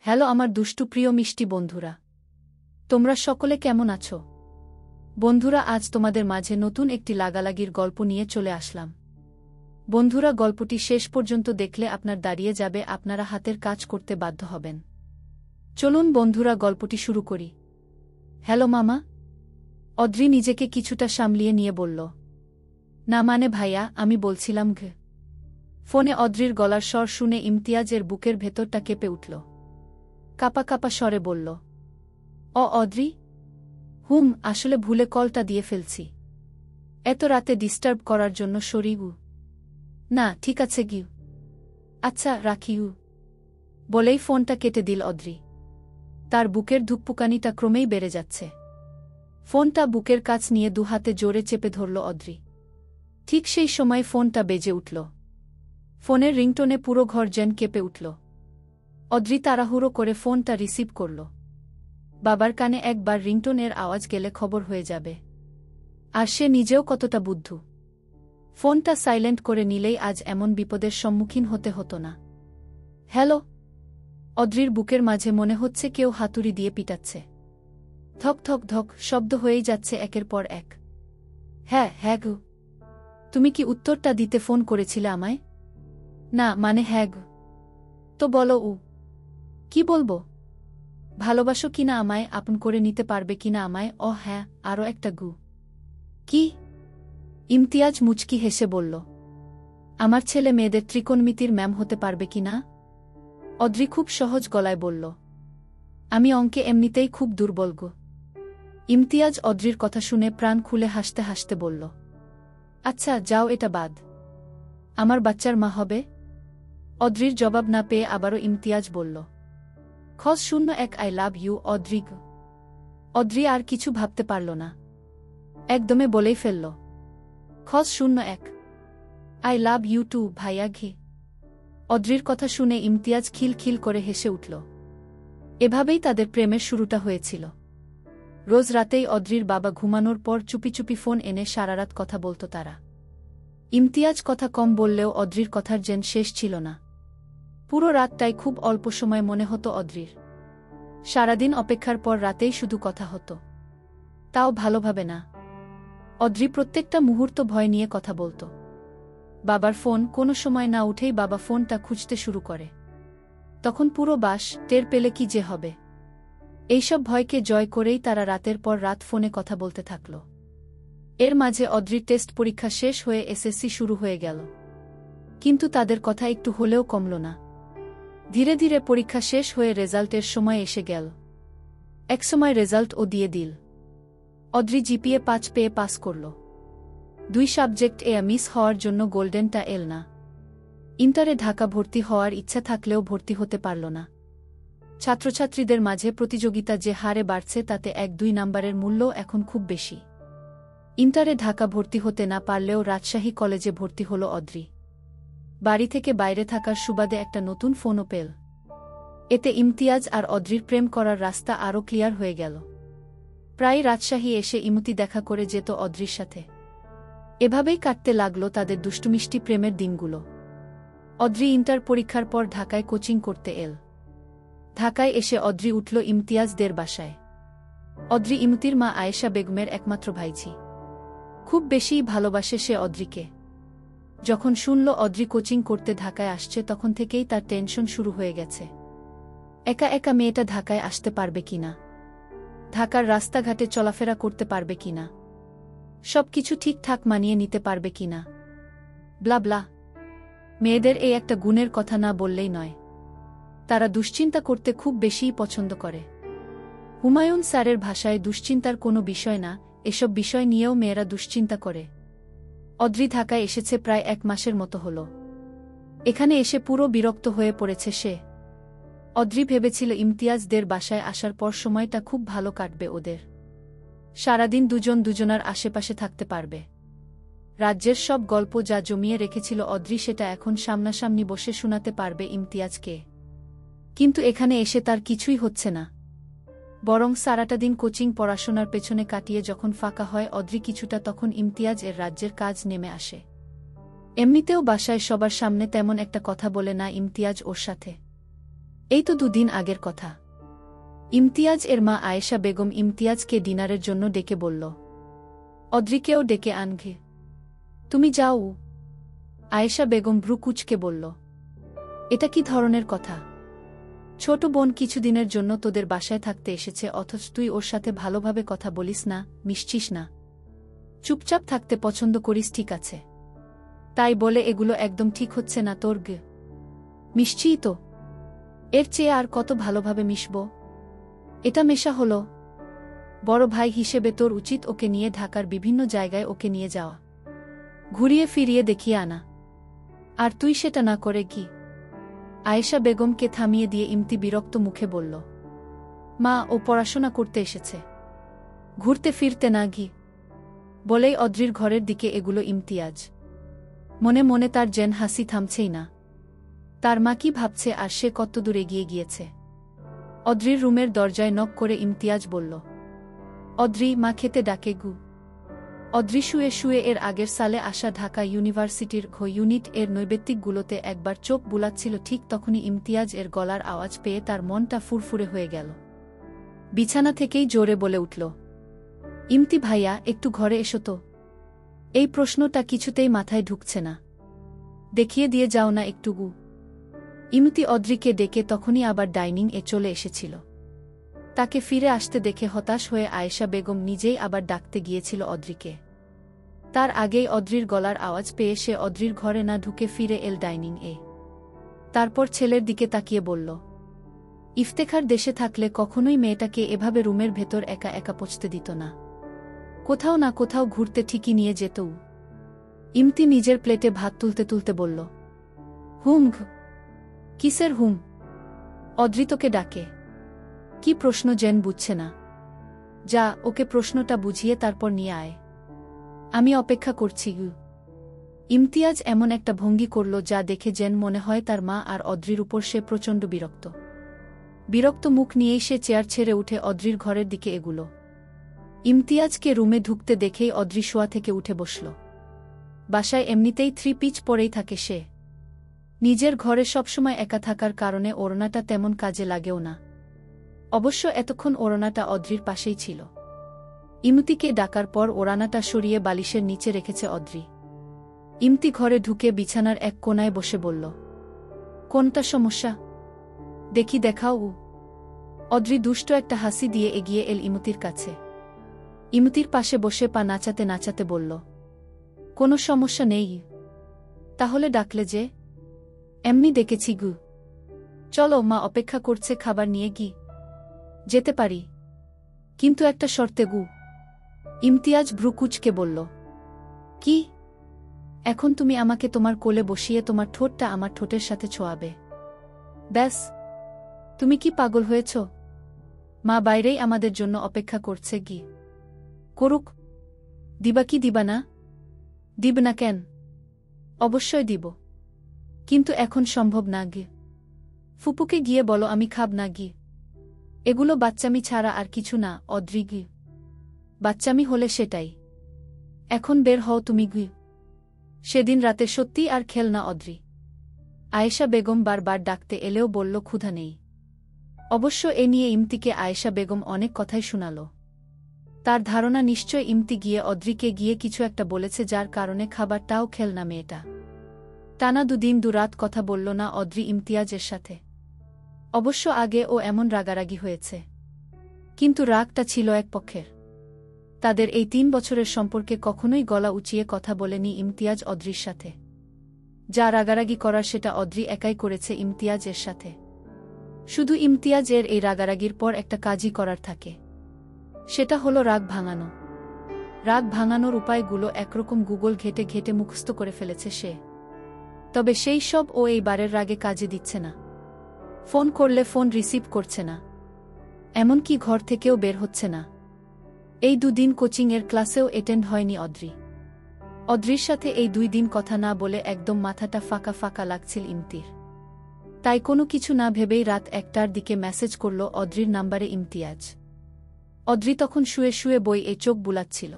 Hello আমার দুষ্টু প্রিয় মিষ্টি বন্ধুরা, তোমরা সকলে কেমন আছো? বন্ধুরা, আজ তোমাদের মাঝে নতুন একটি লাগালাগির গল্প নিয়ে চলে আসলাম। বন্ধুরা, গল্পটি শেষ পর্যন্ত দেখলে আপনার দাঁড়িয়ে যাবে, আপনারা হাতের কাজ করতে বাধ্য হবেন। চলুন বন্ধুরা, গল্পটি শুরু করি। হ্যালো মামা, অদ্রি নিজেকে কিছুটা সামলিয়ে নিয়ে বলল। না মানে ভাইয়া, আমি বলছিলাম ঘ। ফোনে অদ্রির গলার স্বর শুনে ইমতিয়াজের বুকের ভেতরটা কেঁপে উঠল। কাপা কাপা স্বরে বলল, অদ্রি? আসলে ভুলে কলটা দিয়ে ফেলছি। এত রাতে ডিস্টার্ব করার জন্য সরি। না ঠিক আছে গিউ। আচ্ছা রাখি। বলেই ফোনটা কেটে দিল অদ্রি। তার বুকের ধুকপুকানিটা ক্রমেই বেড়ে যাচ্ছে। ফোনটা বুকের কাছ নিয়ে দুহাতে জোরে চেপে ধরল অদ্রি। ঠিক সেই সময় ফোনটা বেজে উঠল। ফোনের রিংটোনে পুরো ঘর যেন কেঁপে উঠল। অদ্রি তাড়াহুড়ো করে ফোনটা রিসিভ করল। বাবার কানে একবার রিংটোনের আওয়াজ গেলে খবর হয়ে যাবে। আর সে নিজেও কতটা বুদ্ধু। ফোনটা সাইলেন্ট করে নিলেই আজ এমন বিপদের সম্মুখীন হতে হতো না। হ্যালো? অদ্রির বুকের মাঝে মনে হচ্ছে কেউ হাতুড়ি দিয়ে পিটাচ্ছে। ধক ধক ধক শব্দ হয়েই যাচ্ছে একের পর এক। হ্যাঁ গো। তুমি কি উত্তরটা দিতে ফোন করেছিলে আমায়? না মানে হ্যাঁ গো। তো বলো। কি বলবো? ভালোবাসো কিনা আমায়, আপন করে নিতে পারবে কিনা আমায়? হ্যাঁ, আরও একটা গু। কি? ইমতিয়াজ মুচকি হেসে বলল, আমার ছেলে মেয়েদের ত্রিকোণমিতির ম্যাম হতে পারবে কিনা? অদ্রি খুব সহজ গলায় বলল, আমি অঙ্কে এমনিতেই খুব দুর্বল গো। ইমতিয়াজ অদ্রির কথা শুনে প্রাণ খুলে হাসতে হাসতে বলল, আচ্ছা যাও, এটা বাদ। আমার বাচ্চার মা হবে? অদ্রির জবাব না পেয়ে আবারও ইমতিয়াজ বলল, *01 I love you Adri. Adri আর কিছু ভাবতে পারল না, একদমে বলেই ফেলল, *01 আই লাভ ইউ টু ভাইয়া ঘি। অদ্রির কথা শুনে ইমতিয়াজ খিলখিল করে হেসে উঠল। এভাবেই তাদের প্রেমের শুরুটা হয়েছিল। রোজ রাতেই অদ্রির বাবা ঘুমানোর পর চুপি চুপি ফোন এনে সারারাত কথা বলত তারা। ইমতিয়াজ কথা কম বললেও অদ্রির কথার যেন শেষ ছিল না। পুরো রাতটাই খুব অল্প সময় মনে হতো অদ্রির। সারাদিন অপেক্ষার পর রাতেই শুধু কথা হতো, তাও ভালোভাবে না। অদ্রি প্রত্যেকটা মুহূর্ত ভয় নিয়ে কথা বলত। বাবার ফোন কোনো সময় না উঠেই বাবা ফোনটা খুঁজতে শুরু করে। তখন পুরো বাস টের পেলে কি যে হবে। এইসব ভয়কে জয় করেই তারা রাতের পর রাত ফোনে কথা বলতে থাকল। এর মাঝে অদ্রির টেস্ট পরীক্ষা শেষ হয়ে এসএসসি শুরু হয়ে গেল। কিন্তু তাদের কথা একটু হলেও কমল না। ধীরে ধীরে পরীক্ষা শেষ হয়ে রেজাল্টের সময় এসে গেল। একসময় রেজাল্ট দিয়ে দিল। অদ্রি জিপিএ 5 পেয়ে পাস করল। 2 সাবজেক্ট মিস হওয়ার জন্য গোল্ডেনটা এল না। ইন্টারে ঢাকা ভর্তি হওয়ার ইচ্ছা থাকলেও ভর্তি হতে পারল না। ছাত্রছাত্রীদের মাঝে প্রতিযোগিতা যে হারে বাড়ছে তাতে 1-2 নাম্বারের মূল্য এখন খুব বেশি। ইন্টারে ঢাকা ভর্তি হতে না পারলেও রাজশাহী কলেজে ভর্তি হল অদ্রি। বাড়ি থেকে বাইরে থাকার সুবাদে একটা নতুন ফোনও পেল। এতে ইমতিয়াজ আর অদ্রির প্রেম করার রাস্তা আরও ক্লিয়ার হয়ে গেল। প্রায় রাজশাহী এসে ইমতি দেখা করে যেত অদ্রির সাথে। এভাবেই কাটতে লাগল তাদের দুষ্টুমিষ্টি প্রেমের দিনগুলো। অদ্রি ইন্টার পরীক্ষার পর ঢাকায় কোচিং করতে এল। ঢাকায় এসে অদ্রি উঠল ইমতিয়াজদের বাসায়। অদ্রি ইমতির মা আয়েশা বেগমের একমাত্র ভাইঝি। খুব বেশিই ভালোবাসে সে অদ্রিকে। যখন শুনল অদ্রি কোচিং করতে ঢাকায় আসছে তখন থেকেই তার টেনশন শুরু হয়ে গেছে। একা একা মেয়েটা ঢাকায় আসতে পারবে কিনা, ঢাকার রাস্তাঘাটে চলাফেরা করতে পারবে কিনা, সবকিছু ঠিকঠাক মানিয়ে নিতে পারবে কিনা, ব্লা ব্লা। মেয়েদের এই একটা গুণের কথা না বললেই নয়, তারা দুশ্চিন্তা করতে খুব বেশিই পছন্দ করে। হুমায়ুন স্যারের ভাষায় দুশ্চিন্তার কোনো বিষয় না, এসব বিষয় নিয়েও মেয়েরা দুশ্চিন্তা করে। অদ্রি ঢাকায় এসেছে প্রায় 1 মাসের মতো হল। এখানে এসে পুরো বিরক্ত হয়ে পড়েছে সে। অদ্রি ভেবেছিল ইমতিয়াজদের বাসায় আসার পর সময়টা খুব ভালো কাটবে ওদের। সারাদিন দুজন দুজনার আশেপাশে থাকতে পারবে। রাজ্যের সব গল্প যা জমিয়ে রেখেছিল অদ্রি সেটা এখন সামনাসামনি বসে শোনাতে পারবে ইমতিয়াজকে। কিন্তু এখানে এসে তার কিছুই হচ্ছে না। বরং সারাটা দিন কোচিং পড়াশোনার পেছনে কাটিয়ে যখন ফাঁকা হয় অদ্রি কিছুটা, তখন ইমতিয়াজ এর রাজ্যের কাজ নেমে আসে। এমনিতেও বাসায় সবার সামনে তেমন একটা কথা বলে না ইমতিয়াজ ওর সাথে। এই তো দুদিন আগের কথা। ইমতিয়াজ এর মা আয়েশা বেগম ইমতিয়াজকে ডিনারের জন্য ডেকে বলল, অদ্রিকেও ডেকে আনঘে, তুমি যাও। আয়েশা বেগম ভ্রু কুঁচকে বলল, এটা কি ধরনের কথা? ছোট বোন কিছুদিনের জন্য তোদের বাসায় থাকতে এসেছে, অথচ তুই ওর সাথে ভালোভাবে কথা বলিস না, মিশছিস না, চুপচাপ থাকতে পছন্দ করিস, ঠিক আছে? তাই বলে এগুলো একদম ঠিক হচ্ছে না তোর। মিশছিই তো, এর চেয়ে আর কত ভালোভাবে মিশব? এটা মেশা হলো? বড় ভাই হিসেবে তোর উচিত ওকে নিয়ে ঢাকার বিভিন্ন জায়গায় ওকে নিয়ে যাওয়া, ঘুরিয়ে ফিরিয়ে দেখিয়ে আনা। আর তুই সেটা না করে কি? আয়েশা বেগমকে থামিয়ে দিয়ে ইমতি বিরক্ত মুখে বলল, মা, ও পড়াশোনা করতে এসেছে, ঘুরতে ফিরতে না ঘি। বলেই অদ্রির ঘরের দিকে এগুলো ইমতিয়াজ। মনে মনে তার যেন হাসি থামছেই না। তার মা কি ভাবছে আর সে কতদূর এগিয়ে গিয়েছে। অদ্রির রুমের দরজায় নক করে ইমতিয়াজ বলল, অদ্রি, মা খেতে ডাকে গু। অদ্রি শুয়ে শুয়ে এর আগের সালে আসা ঢাকা ইউনিভার্সিটির ইউনিট এর নৈবেত্তিকগুলোতে একবার চোখ বুলাচ্ছিল, ঠিক তখনই ইমতিয়াজ এর গলার আওয়াজ পেয়ে তার মনটা ফুরফুরে হয়ে গেল। বিছানা থেকেই জোরে বলে উঠল, ইমতি ভাইয়া, একটু ঘরে এসো তো। এই প্রশ্নটা কিছুতেই মাথায় ঢুকছে না, দেখিয়ে দিয়ে যাও না একটু গু। ইমতি অদ্রিকে ডেকে তখনই আবার ডাইনিং এ চলে এসেছিল। তাকে ফিরে আসতে দেখে হতাশ হয়ে আয়েশা বেগম নিজেই আবার ডাকতে গিয়েছিল অদ্রিকে। তার আগেই অদ্রির গলার আওয়াজ পেয়ে সে অদ্রির ঘরে না ঢুকে ফিরে এল ডাইনিং এ। তারপর ছেলের দিকে তাকিয়ে বলল, ইফতেখার দেশে থাকলে কখনোই মেয়েটাকে এভাবে রুমের ভেতর একা একা পৌঁছতে দিত না, কোথাও না কোথাও ঘুরতে ঠিকই নিয়ে যেত। ইমতি নিজের প্লেটে ভাত তুলতে তুলতে বলল, হুম। কিসের হুম? অদ্রি তোকে ডাকে। কি প্রশ্ন জেন বুঝছে না? যা, ওকে প্রশ্নটা বুঝিয়ে তারপর নিয়ে আয়। আমি অপেক্ষা করছি গু। ইমতিয়াজ এমন একটা ভঙ্গি করল যা দেখে জেন মনে হয় তার মা আর অদ্রির উপর সে প্রচণ্ড বিরক্ত মুখ নিয়েই সে চেয়ার ছেড়ে উঠে অদ্রির ঘরের দিকে এগুলো। ইমতিয়াজকে রুমে ঢুকতে দেখেই অদ্রি শোয়া থেকে উঠে বসল। বাসায় এমনিতেই 3 পিচ পরেই থাকে সে। নিজের ঘরে সবসময় একা থাকার কারণে ওড়নাটা তেমন কাজে লাগেও না। অবশ্য এতক্ষণ ওড়নাটা অদ্রির পাশেই ছিল। ইমতিকে ডাকার পর ওড়নাটা সরিয়ে বালিশের নিচে রেখেছে অদ্রি। ইমতি ঘরে ঢুকে বিছানার এক কোণায় বসে বলল, কোনটা সমস্যা? দেখি, দেখাও। অদ্রি দুষ্ট একটা হাসি দিয়ে এগিয়ে এল ইমতির কাছে। ইমতির পাশে বসে পা নাচাতে নাচাতে বলল, কোনো সমস্যা নেই। তাহলে ডাকলে যে? এমনি ডেকেছি গু। চলো, মা অপেক্ষা করছে, খাবার নিয়ে গি। যেতে পারি, কিন্তু একটা শর্তে গু। ইমতিয়াজ ভ্রু কুঁচকে বলল, কি? এখন তুমি আমাকে তোমার কোলে বসিয়ে তোমার ঠোঁটটা আমার ঠোঁটের সাথে ছোঁয়াবে, ব্যাস। তুমি কি পাগল হয়েছ? মা বাইরেই আমাদের জন্য অপেক্ষা করছে, গি। করুক। দিবা কি দিবা না? দিব না কেন? অবশ্যই দিব, কিন্তু এখন সম্ভব না গে। ফুপুকে গিয়ে বলো আমি খাব না গি। এগুলো বাচ্চামি ছাড়া আর কিছু না অদ্রি গি। বাচ্চামি হলে সেটাই। এখন বের হও তুমি গি। সেদিন রাতে সত্যিই আর খেল না অদ্রি। আয়েশা বেগম বারবার ডাকতে এলেও বলল ক্ষুধা নেই। অবশ্য এ নিয়ে ইমতিকে আয়েশা বেগম অনেক কথাই শোনাল। তার ধারণা নিশ্চয় ইমতি গিয়ে অদ্রিকে গিয়ে কিছু একটা বলেছে যার কারণে খাবারটাও খেল না মেয়েটা। টানা দুদিন দুরাত কথা বলল না অদ্রি ইমতিয়াজের সাথে। অবশ্য আগে ও এমন রাগারাগি হয়েছে, কিন্তু রাগটা ছিল এক পক্ষের। তাদের এই 3 বছরের সম্পর্কে কখনোই গলা উঁচিয়ে কথা বলেনি ইমতিয়াজ অদ্রির সাথে। যা রাগারাগি করার সেটা অদ্রি একাই করেছে ইমতিয়াজের সাথে। শুধু ইমতিয়াজের এই রাগারাগির পর একটা কাজই করার থাকে, সেটা হলো রাগ ভাঙানো। রাগ ভাঙানোর উপায়গুলো একরকম গুগল ঘেটে ঘেটে মুখস্থ করে ফেলেছে সে। তবে সেই সব ও এইবারের রাগে কাজে দিচ্ছে না। ফোন করলে ফোন রিসিভ করছে না, এমনকি ঘর থেকেও বের হচ্ছে না। এই 2 দিন কোচিংয়ের ক্লাসেও অ্যাটেন্ড হয়নি অদ্রি। অদ্রির সাথে এই 2 দিন কথা না বলে একদম মাথাটা ফাঁকা ফাঁকা লাগছিল ইমতির। তাই কোনো কিছু না ভেবেই রাত 1টার দিকে মেসেজ করল অদ্রির নাম্বারে ইমতিয়াজ। অদ্রি তখন শুয়ে শুয়ে বইয়ে চোখ বুলাচ্ছিল।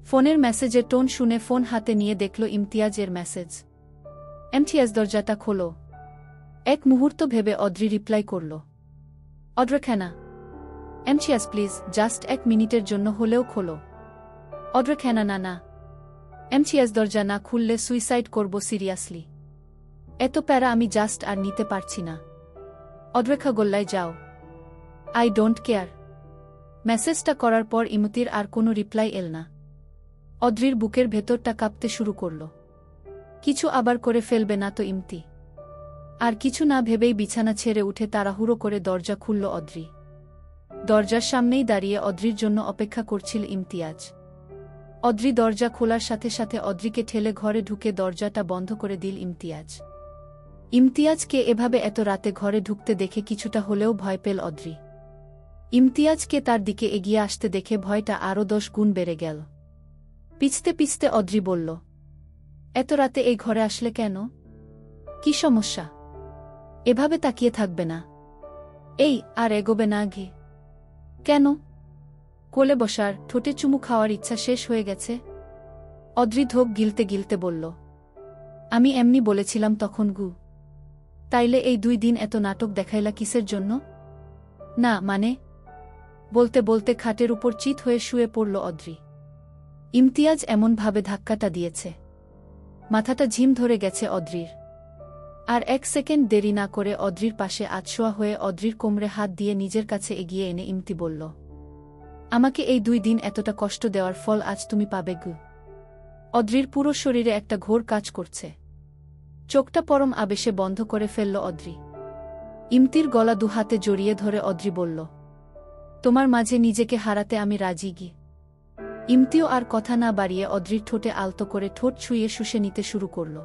ফোনের মেসেজের টোন শুনে ফোন হাতে নিয়ে দেখল ইমতিয়াজের মেসেজ। ইমতিয়াজ, দরজাটা খোলো। এক মুহূর্ত ভেবে অদ্রি রিপ্লাই করল, অড্রেখানা এমচিয়াস প্লিজ, জাস্ট 1 মিনিটের জন্য হলেও খোলো। অড্রেখানা না না, এমচিয়াস দরজা না খুললে সুইসাইড করব সিরিয়াসলি। এত প্যারা আমি জাস্ট আর নিতে পারছি না। অড্রেখা গোল্লায় যাও। I don't care. মেসেজটা করার পর ইমতির আর কোনো রিপ্লাই এল না। অদ্রির বুকের ভেতরটা কাঁপতে শুরু করল। কিছু আবার করে ফেলবে না তো ইমতি? আর কিছু না ভেবেই বিছানা ছেড়ে উঠে তাড়াহুড়ো করে দরজা খুলল অদ্রি। দরজার সামনেই দাঁড়িয়ে অদ্রির জন্য অপেক্ষা করছিল ইমতিয়াজ। অদ্রি দরজা খোলার সাথে সাথে অদ্রিকে ঠেলে ঘরে ঢুকে দরজাটা বন্ধ করে দিল ইমতিয়াজ। ইমতিয়াজকে এভাবে এত রাতে ঘরে ঢুকতে দেখে কিছুটা হলেও ভয় পেল অদ্রি। ইমতিয়াজকে তার দিকে এগিয়ে আসতে দেখে ভয়টা আরও 10 গুণ বেড়ে গেল। পিছতে পিছতে অদ্রি বলল, এত রাতে এই ঘরে আসলে কেন? কি সমস্যা? এভাবে তাকিয়ে থাকবে না। এই আর এগোবে না ঘে? কেন? কোলে বসার, ঠোঁটে চুমু খাওয়ার ইচ্ছা শেষ হয়ে গেছে? অদ্রি ধোক গিলতে গিলতে বলল, আমি এমনি বলেছিলাম তখন গু। তাইলে এই 2 দিন এত নাটক দেখাইলা কিসের জন্য? না মানে? বলতে বলতে খাটের উপর চিত হয়ে শুয়ে পড়ল অদ্রি। ইমতিয়াজ এমনভাবে ধাক্কাটা দিয়েছে, মাথাটা ঝিম ধরে গেছে অদ্রির। আর 1 সেকেন্ড দেরি না করে অদ্রির পাশে আধশোয়া হয়ে অদ্রির কোমরে হাত দিয়ে নিজের কাছে এগিয়ে এনে ইমতি বলল, আমাকে এই 2 দিন এতটা কষ্ট দেওয়ার ফল আজ তুমি পাবে গু। অদ্রির পুরো শরীরে একটা ঘোর কাজ করছে। চোখটা পরম আবেশে বন্ধ করে ফেলল অদ্রি। ইমতির গলা 2 হাতে জড়িয়ে ধরে অদ্রি বলল, তোমার মাঝে নিজেকে হারাতে আমি রাজি গি। ইমতিও আর কথা না বাড়িয়ে অদ্রির ঠোঁটে আলতো করে ঠোঁট ছুঁয়ে শুষে নিতে শুরু করল।